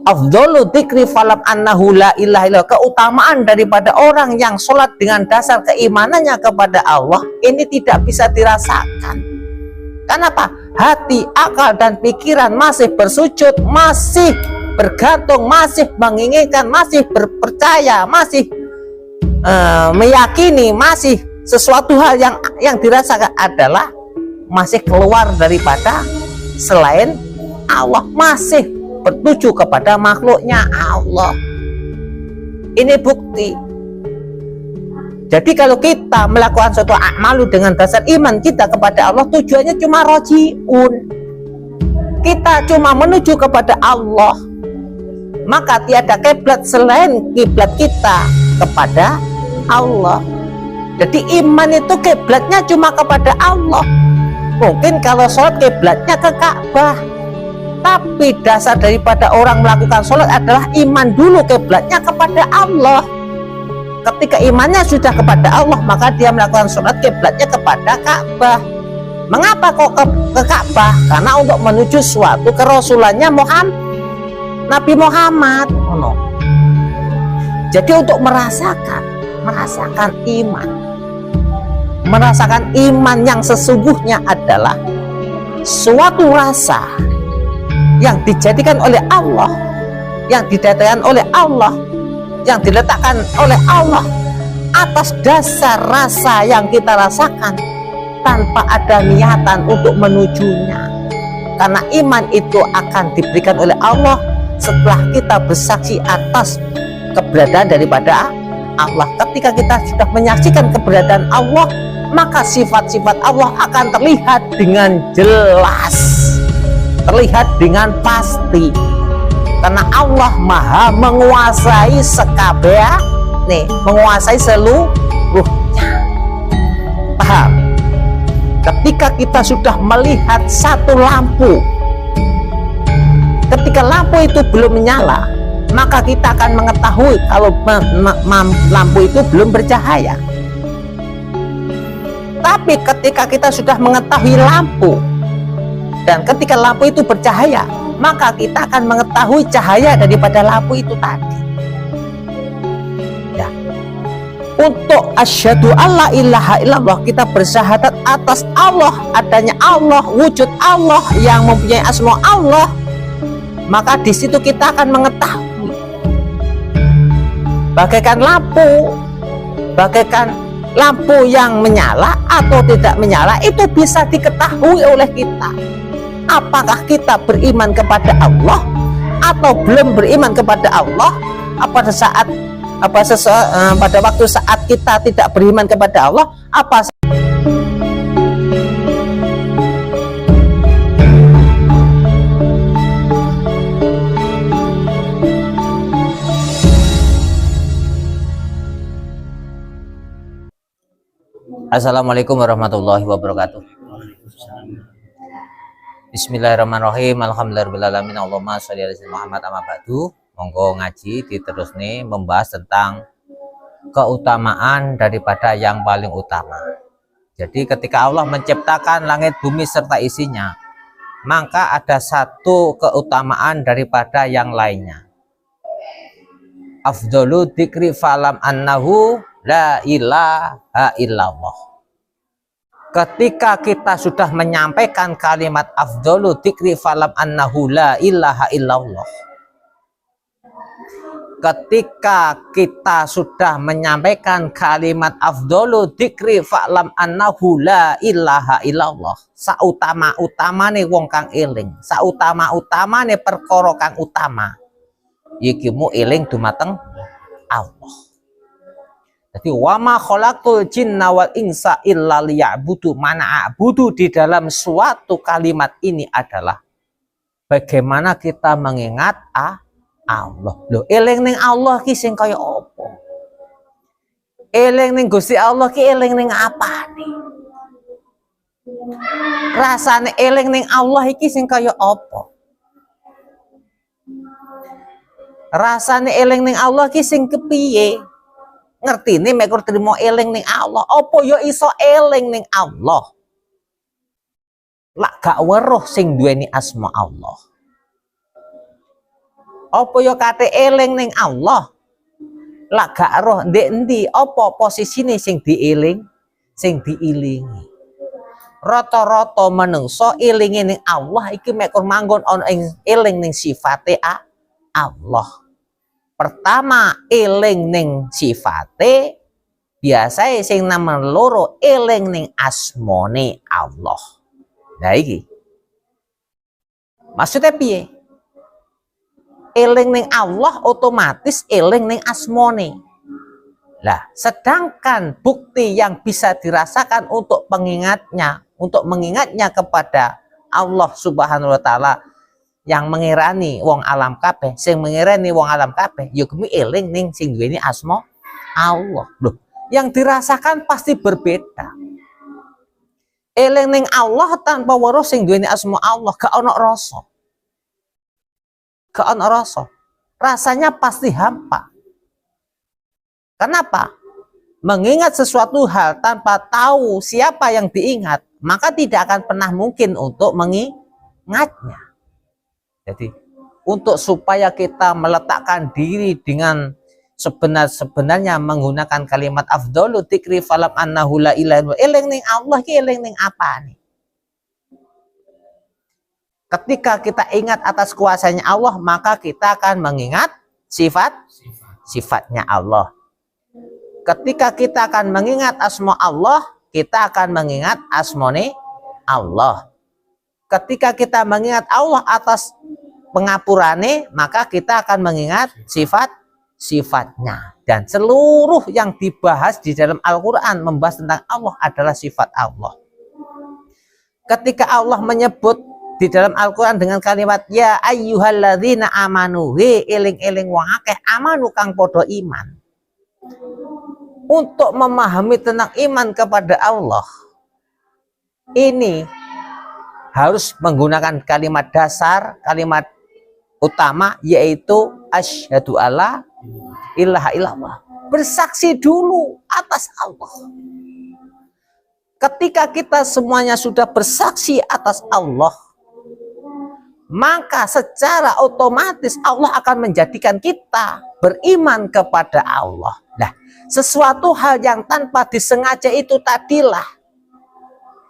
Afdhalu dzikri falam annahu la ilaha illallah, keutamaan daripada orang yang sholat dengan dasar keimanannya kepada Allah ini tidak bisa dirasakan. Kenapa? Hati, akal, dan pikiran masih bersujud, masih bergantung, masih menginginkan, masih berpercaya, masih meyakini, masih sesuatu hal yang dirasakan adalah masih keluar daripada selain Allah, masih bertuju kepada makhluknya Allah. Ini bukti. Jadi kalau kita melakukan suatu amalu dengan dasar iman kita kepada Allah, tujuannya cuma rojiun, kita cuma menuju kepada Allah, maka tiada kiblat selain kiblat kita kepada Allah. Jadi iman itu kiblatnya cuma kepada Allah. Mungkin kalau sholat kiblatnya ke Ka'bah, tapi dasar daripada orang melakukan sholat adalah iman dulu, kiblatnya kepada Allah. Ketika imannya sudah kepada Allah, maka dia melakukan sholat kiblatnya kepada Ka'bah. Mengapa kok ke Ka'bah? Karena untuk menuju suatu kerasulannya Nabi Muhammad. Jadi untuk merasakan iman, merasakan iman yang sesungguhnya adalah suatu rasa yang dijadikan oleh Allah, yang didatangkan oleh Allah, yang diletakkan oleh Allah atas dasar rasa yang kita rasakan tanpa ada niatan untuk menujunya. Karena iman itu akan diberikan oleh Allah setelah kita bersaksi atas keberadaan daripada Allah. Ketika kita sudah menyaksikan keberadaan Allah, maka sifat-sifat Allah akan terlihat dengan jelas, terlihat dengan pasti, karena Allah maha menguasai sekabeh, menguasai seluruhnya. Paham? Ketika kita sudah melihat satu lampu, ketika lampu itu belum menyala, maka kita akan mengetahui kalau lampu itu belum bercahaya. Tapi ketika kita sudah mengetahui lampu, dan ketika lampu itu bercahaya, maka kita akan mengetahui cahaya daripada lampu itu tadi. Ya. Untuk asyhadu alla ilaha illallah, kita bersyahadat atas Allah, adanya Allah, wujud Allah yang mempunyai asma Allah, maka di situ kita akan mengetahui bagaikan lampu yang menyala atau tidak menyala itu bisa diketahui oleh kita. Apakah kita beriman kepada Allah atau belum beriman kepada Allah? Pada waktu saat kita tidak beriman kepada Allah, Assalamualaikum warahmatullahi wabarakatuh. Bismillahirrahmanirrahim. Alhamdulillahirrahmanirrahim. Allahumma sholli ala sayyidina Muhammad. Amma ba'du. Monggo ngaji diterus nih membahas tentang keutamaan daripada yang paling utama. Jadi ketika Allah menciptakan langit bumi serta isinya, maka ada satu keutamaan daripada yang lainnya. Afdhalu dzikri fa'lam annahu la ilaha illallah. Ketika kita sudah menyampaikan kalimat afdhalu dzikri fa'lam annahu la ilaha illallah, ketika kita sudah menyampaikan kalimat afdhalu dzikri fa'lam annahu la ilaha illallah, sautama-utamane wong kang eling, sautama-utamane perkara kang utama, iki mu eling dumateng Allah. Jadi wama khalaqtul jinna wal insa illa liya'budu. Mana a'budu di dalam suatu kalimat ini adalah bagaimana kita mengingat Allah. Loh, eling ning Allah ki sing kaya apa? Eling ning Gusti Allah ki eling ning apa nih? Rasane eling ning Allah iki sing kaya apa? Rasane eling ning Allah ki sing kepiye? Ngerti nih mekur terima eling ning Allah, opo yo iso eling ning Allah lak gak weruh sing duweni asma Allah. Apa ya kate eling ning Allah? Lah gak roh ndek endi apa posisine sing dieling, sing diilingi. Rata-rata menungso elinge ning Allah iki mek kur manggon ana ing eling ning sifate Allah. Pertama eling ning sifate, biasae sing nomor loro eling ning asmane Allah. Nah iki. Maksudnya piye? Eling ning Allah otomatis eling ning asmane. Lah, sedangkan bukti yang bisa dirasakan untuk mengingatnya kepada Allah Subhanahu wa taala yang mengirani wong alam kabeh, sing mengirani wong alam kabeh, ya kuwi eling ning sing duweni asma Allah. Loh, yang dirasakan pasti berbeda. Eling ning Allah tanpa weruh sing duweni asma Allah, gak ono rasa. Gak ono rasa. Rasanya pasti hampa. Kenapa? Mengingat sesuatu hal tanpa tahu siapa yang diingat, maka tidak akan pernah mungkin untuk mengingatnya. Jadi, untuk supaya kita meletakkan diri dengan sebenarnya menggunakan kalimat afdalu dzikri falam annahu la ilaha illallah. Eling ning Allah ki eling ning apa nih? Ketika kita ingat atas kuasanya Allah, maka kita akan mengingat sifatnya Allah. Ketika kita akan mengingat asma Allah, kita akan mengingat asmone Allah. Ketika kita mengingat Allah atas pengapurane, maka kita akan mengingat sifatnya. Dan seluruh yang dibahas di dalam Al-Quran membahas tentang Allah adalah sifat Allah. Ketika Allah menyebut di dalam Al-Quran dengan kalimat ya ayyuhalladzina amanu, he eling-eling wong akeh amanu kang podo iman. Untuk memahami tentang iman kepada Allah, ini harus menggunakan kalimat dasar, kalimat utama, yaitu asyhadu alla ilaha illallah. Bersaksi dulu atas Allah. Ketika kita semuanya sudah bersaksi atas Allah, maka secara otomatis Allah akan menjadikan kita beriman kepada Allah. Nah, sesuatu hal yang tanpa disengaja itu tadilah,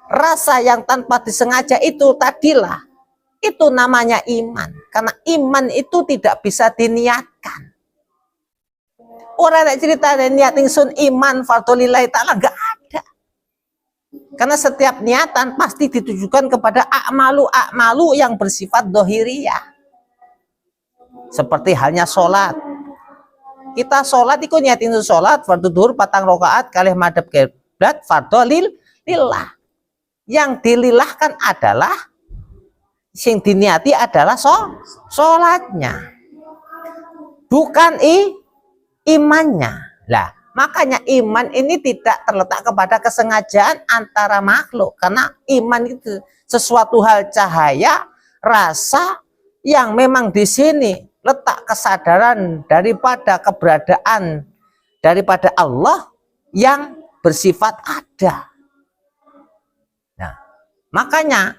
rasa yang tanpa disengaja itu tadilah, itu namanya iman. Karena iman itu tidak bisa diniatkan. Orang yang cerita niat ingsun iman fardholillahi ta'ala, enggak ada. Karena setiap niatan pasti ditujukan kepada a'malu yang bersifat dohiriyah. Seperti halnya sholat. Kita sholat itu niatin sholat fardhu dhuhur 4 rakaat kalih madhep kiblat fardhu lillah. Yang dililahkan adalah sing diniati adalah sholatnya, bukan imannya. Lah, makanya iman ini tidak terletak kepada kesengajaan antara makhluk, karena iman itu sesuatu hal cahaya, rasa yang memang di sini letak kesadaran daripada keberadaan daripada Allah yang bersifat ada. Nah, makanya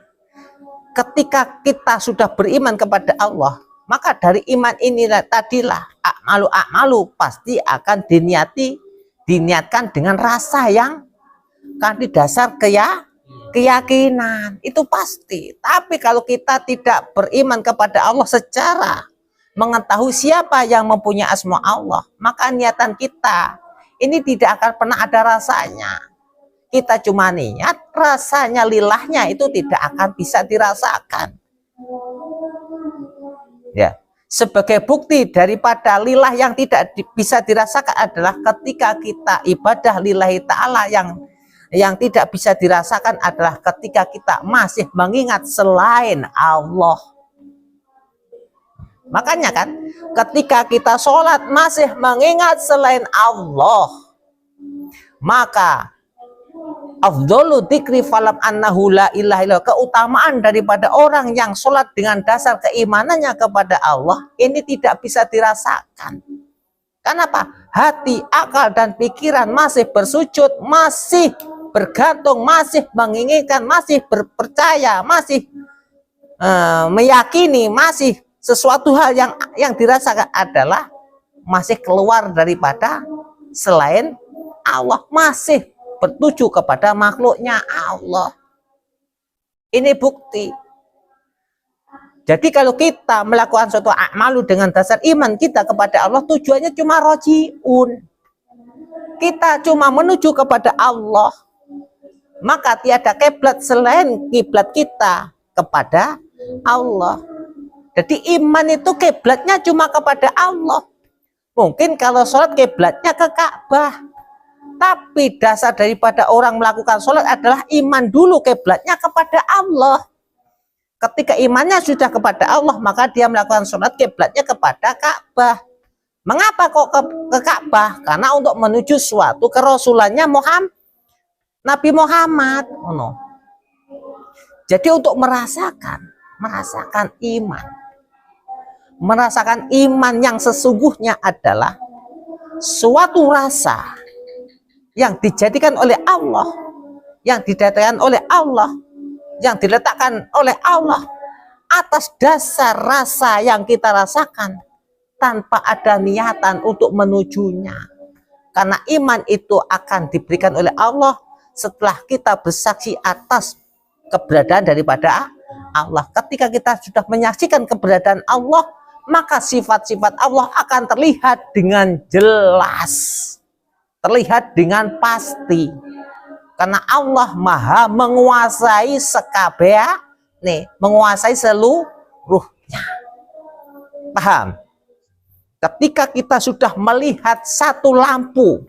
ketika kita sudah beriman kepada Allah, maka dari iman inilah tadilah a'malu pasti akan diniatkan dengan rasa yang kan di dasar keyakinan, itu pasti. Tapi kalau kita tidak beriman kepada Allah secara mengetahui siapa yang mempunyai asma Allah, maka niatan kita ini tidak akan pernah ada rasanya. Kita cuma niat, rasanya lilahnya itu tidak akan bisa dirasakan. Ya, sebagai bukti daripada lilah yang tidak bisa dirasakan adalah ketika kita ibadah lillahi ta'ala, yang tidak bisa dirasakan adalah ketika kita masih mengingat selain Allah. Makanya kan ketika kita sholat masih mengingat selain Allah, maka afdhalu dzikri falam annahu la ilaha illallah, keutamaan daripada orang yang sholat dengan dasar keimanannya kepada Allah ini tidak bisa dirasakan. Kenapa? Hati, akal, dan pikiran masih bersujud, masih bergantung, masih menginginkan, masih berpercaya, masih meyakini, masih sesuatu hal yang dirasakan adalah masih keluar daripada selain Allah, masih bertuju kepada makhluknya Allah. Ini bukti. Jadi kalau kita melakukan suatu amalu dengan dasar iman kita kepada Allah, tujuannya cuma rojiun. Kita cuma menuju kepada Allah. Maka tiada kiblat selain kiblat kita kepada Allah. Jadi iman itu kiblatnya cuma kepada Allah. Mungkin kalau sholat kiblatnya ke Ka'bah. Tapi dasar daripada orang melakukan sholat adalah iman dulu kiblatnya kepada Allah. Ketika imannya sudah kepada Allah, maka dia melakukan sholat kiblatnya kepada Ka'bah. Mengapa kok ke Ka'bah? Karena untuk menuju suatu kerasulannya Nabi Muhammad. Jadi untuk merasakan iman. Merasakan iman yang sesungguhnya adalah suatu rasa yang dijadikan oleh Allah, yang didatangkan oleh Allah, yang diletakkan oleh Allah atas dasar rasa yang kita rasakan tanpa ada niatan untuk menujunya. Karena iman itu akan diberikan oleh Allah setelah kita bersaksi atas keberadaan daripada Allah. Ketika kita sudah menyaksikan keberadaan Allah, maka sifat-sifat Allah akan terlihat dengan jelas, terlihat dengan pasti. Karena Allah maha menguasai sekabeh, menguasai seluruhnya. Paham? Ketika kita sudah melihat satu lampu,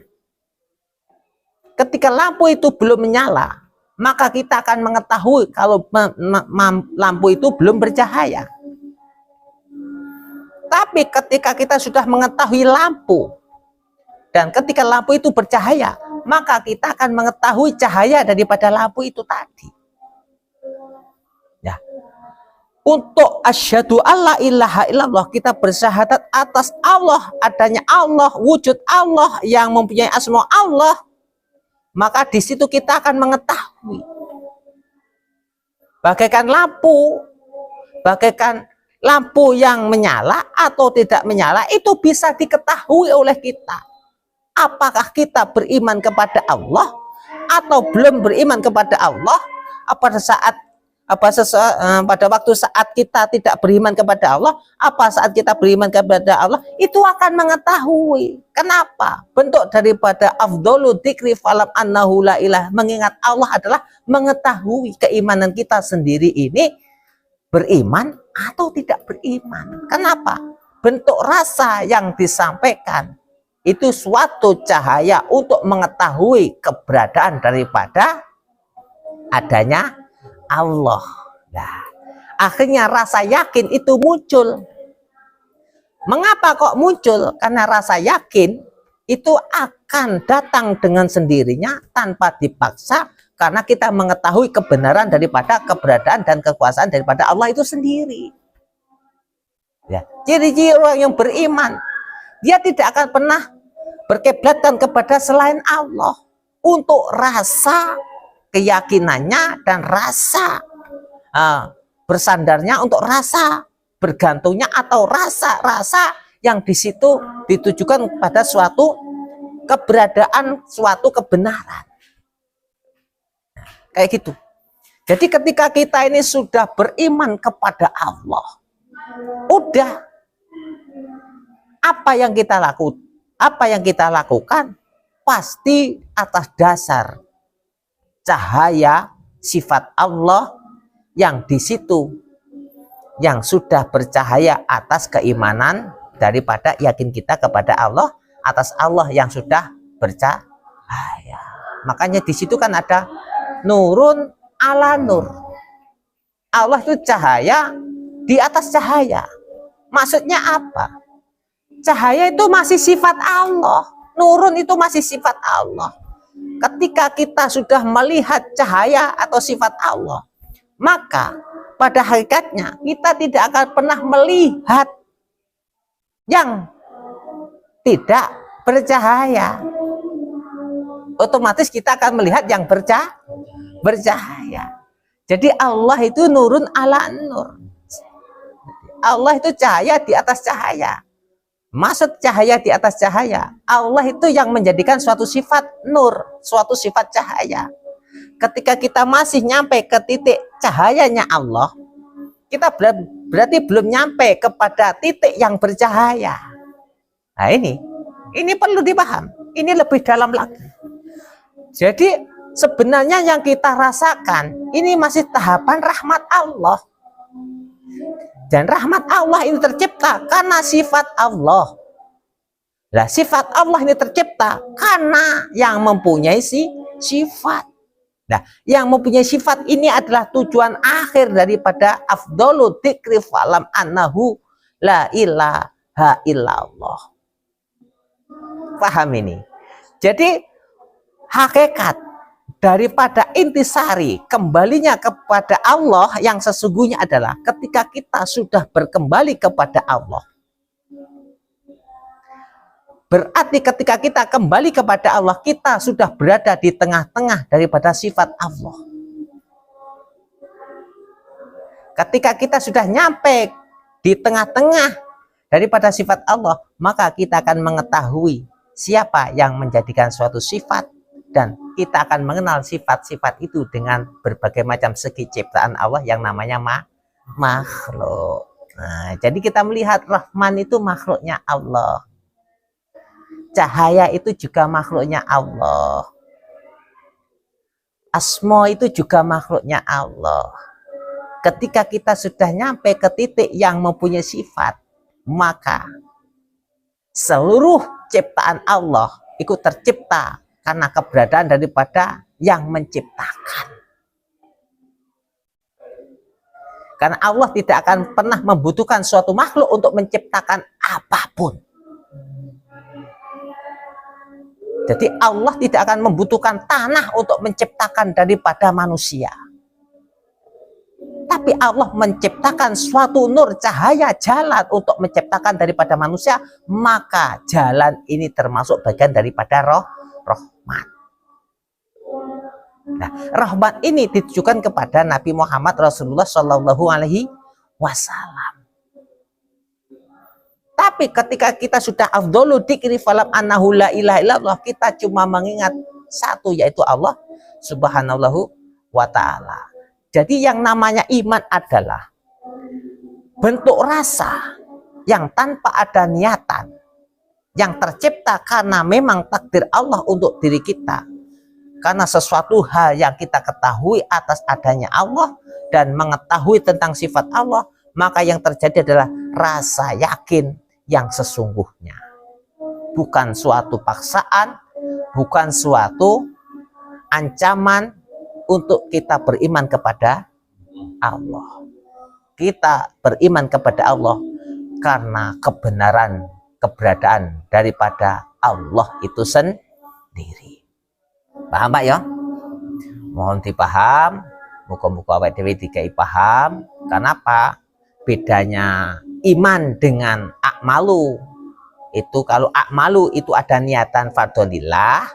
ketika lampu itu belum menyala, maka kita akan mengetahui kalau lampu itu belum bercahaya. Tapi ketika kita sudah mengetahui lampu, dan ketika lampu itu bercahaya, maka kita akan mengetahui cahaya daripada lampu itu tadi. Ya. Untuk asyhadu alla ilaha illallah, kita bersyahadat atas Allah, adanya Allah, wujud Allah yang mempunyai asma Allah, maka di situ kita akan mengetahui bagaikan lampu yang menyala atau tidak menyala itu bisa diketahui oleh kita. Apakah kita beriman kepada Allah atau belum beriman kepada Allah? Pada waktu saat kita tidak beriman kepada Allah, apa saat kita beriman kepada Allah, itu akan mengetahui. Kenapa? Bentuk daripada afdhalu dzikri falam annahu la ilah, mengingat Allah adalah mengetahui keimanan kita sendiri ini beriman atau tidak beriman. Kenapa? Bentuk rasa yang disampaikan itu suatu cahaya untuk mengetahui keberadaan daripada adanya Allah. Nah, akhirnya rasa yakin itu muncul. Mengapa kok muncul? Karena rasa yakin itu akan datang dengan sendirinya tanpa dipaksa, karena kita mengetahui kebenaran daripada keberadaan dan kekuasaan daripada Allah itu sendiri. Ya, ciri-ciri orang yang beriman, dia tidak akan pernah berkiblatan kepada selain Allah untuk rasa keyakinannya dan rasa bersandarnya, untuk rasa bergantungnya atau rasa-rasa yang di situ ditujukan pada suatu keberadaan, suatu kebenaran. Kayak gitu. Jadi ketika kita ini sudah beriman kepada Allah, udah apa yang kita lakukan pasti atas dasar cahaya sifat Allah yang di situ yang sudah bercahaya atas keimanan daripada yakin kita kepada Allah, atas Allah yang sudah bercahaya. Makanya di situ kan ada nurun ala nur. Allah itu cahaya di atas cahaya. Maksudnya apa? Cahaya itu masih sifat Allah. Nurun itu masih sifat Allah. Ketika kita sudah melihat cahaya atau sifat Allah, maka pada hakikatnya kita tidak akan pernah melihat yang tidak bercahaya. Otomatis kita akan melihat yang bercahaya. Jadi Allah itu nurun ala nur. Allah itu cahaya di atas cahaya. Maksud cahaya di atas cahaya, Allah itu yang menjadikan suatu sifat nur, suatu sifat cahaya. Ketika kita masih nyampe ke titik cahayanya Allah, kita berarti belum nyampe kepada titik yang bercahaya. Nah ini perlu dipaham. Ini lebih dalam lagi. Jadi sebenarnya yang kita rasakan ini masih tahapan rahmat Allah. Dan rahmat Allah ini tercipta karena sifat Allah. Nah, sifat Allah ini tercipta karena yang mempunyai sifat. Nah, yang mempunyai sifat ini adalah tujuan akhir daripada afdhalu dzikri fa'lam annahu la ilaha illallah. Paham ini? Jadi hakikat daripada intisari kembalinya kepada Allah yang sesungguhnya adalah ketika kita sudah berkembali kepada Allah. Berarti ketika kita kembali kepada Allah, kita sudah berada di tengah-tengah daripada sifat Allah. Ketika kita sudah nyampe di tengah-tengah daripada sifat Allah, maka kita akan mengetahui siapa yang menjadikan suatu sifat, dan kita akan mengenal sifat-sifat itu dengan berbagai macam segi ciptaan Allah yang namanya makhluk. Nah, jadi kita melihat Rahman itu makhluknya Allah. Cahaya itu juga makhluknya Allah. Asma itu juga makhluknya Allah. Ketika kita sudah nyampe ke titik yang mempunyai sifat, maka seluruh ciptaan Allah ikut tercipta karena keberadaan daripada yang menciptakan. Karena Allah tidak akan pernah membutuhkan suatu makhluk untuk menciptakan apapun. Jadi Allah tidak akan membutuhkan tanah untuk menciptakan daripada manusia. Tapi Allah menciptakan suatu nur cahaya jalan untuk menciptakan daripada manusia, maka jalan ini termasuk bagian daripada rahmat. Nah, rahmat ini ditujukan kepada Nabi Muhammad Rasulullah Shallallahu Alaihi Wasallam. Tapi ketika kita sudah afdhalu dzikri falam annahu la ilaha illallah, kita cuma mengingat satu, yaitu Allah Subhanahu wa Ta'ala. Jadi yang namanya iman adalah bentuk rasa yang tanpa ada niatan, yang tercipta karena memang takdir Allah untuk diri kita. Karena sesuatu hal yang kita ketahui atas adanya Allah dan mengetahui tentang sifat Allah, maka yang terjadi adalah rasa yakin yang sesungguhnya. Bukan suatu paksaan, bukan suatu ancaman untuk kita beriman kepada Allah. Kita beriman kepada Allah karena kebenaran keberadaan daripada Allah itu sendiri. Paham Pak ya? Mohon dipaham. Muka-muka awake dhewe dikai paham. Kenapa? Bedanya iman dengan akmalu. Itu kalau akmalu itu ada niatan fardhillah,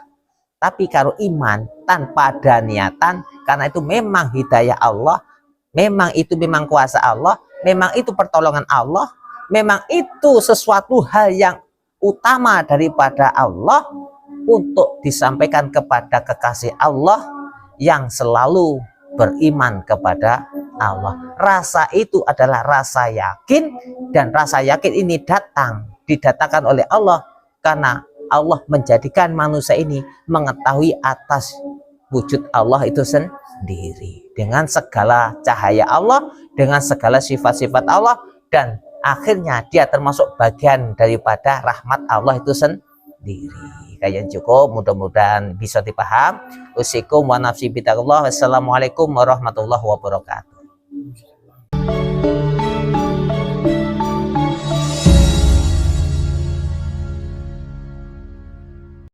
tapi kalau iman tanpa ada niatan, karena itu memang hidayah Allah, memang itu memang kuasa Allah, memang itu pertolongan Allah, memang itu sesuatu hal yang utama daripada Allah untuk disampaikan kepada kekasih Allah yang selalu beriman kepada Allah. Rasa itu adalah rasa yakin, dan rasa yakin ini didatangkan oleh Allah karena Allah menjadikan manusia ini mengetahui atas wujud Allah itu sendiri dengan segala cahaya Allah, dengan segala sifat-sifat Allah, dan akhirnya dia termasuk bagian daripada rahmat Allah itu sendiri. Kayak cukup, mudah-mudahan bisa dipaham. Usikum wa nafsi bitaqullah. Wassalamualaikum warahmatullahi wabarakatuh.